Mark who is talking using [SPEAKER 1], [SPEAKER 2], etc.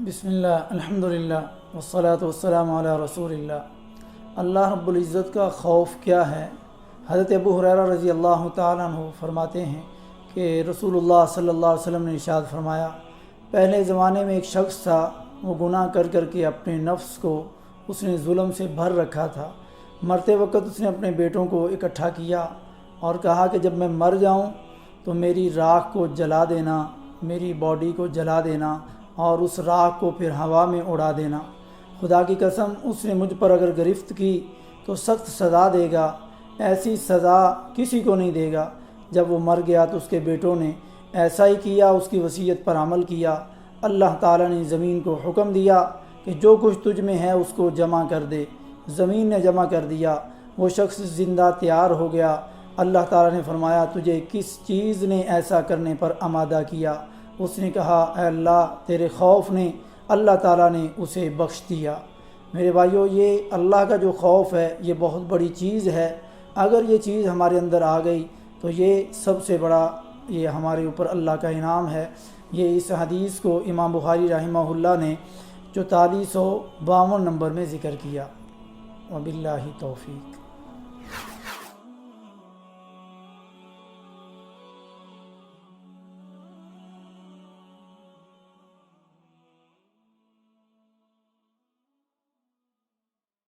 [SPEAKER 1] بسم اللہ الحمدللہ والصلاة والسلام علی رسول اللہ۔ اللہ رب العزت کا خوف کیا ہے؟ حضرت ابو ہریرہ رضی اللہ تعالیٰ عنہ فرماتے ہیں کہ رسول اللہ صلی اللہ علیہ وسلم نے ارشاد فرمایا، پہلے زمانے میں ایک شخص تھا، وہ گناہ کر کر کے اپنے نفس کو اس نے ظلم سے بھر رکھا تھا۔ مرتے وقت اس نے اپنے بیٹوں کو اکٹھا کیا اور کہا کہ جب میں مر جاؤں تو میری راکھ کو جلا دینا، میری باڈی کو جلا دینا اور اس راکھ کو پھر ہوا میں اڑا دینا۔ خدا کی قسم اس نے مجھ پر اگر گرفت کی تو سخت سزا دے گا، ایسی سزا کسی کو نہیں دے گا۔ جب وہ مر گیا تو اس کے بیٹوں نے ایسا ہی کیا، اس کی وصیت پر عمل کیا۔ اللہ تعالیٰ نے زمین کو حکم دیا کہ جو کچھ تجھ میں ہے اس کو جمع کر دے۔ زمین نے جمع کر دیا، وہ شخص زندہ تیار ہو گیا۔ اللہ تعالیٰ نے فرمایا، تجھے کس چیز نے ایسا کرنے پر آمادہ کیا؟ اس نے کہا، اے اللہ تیرے خوف نے۔ اللہ تعالیٰ نے اسے بخش دیا۔ میرے بھائیو، یہ اللہ کا جو خوف ہے یہ بہت بڑی چیز ہے۔ اگر یہ چیز ہمارے اندر آ گئی تو یہ سب سے بڑا یہ ہمارے اوپر اللہ کا انعام ہے۔ یہ اس حدیث کو امام بخاری رحمہ اللہ نے 4452 نمبر میں ذکر کیا۔ وباللہ توفیق۔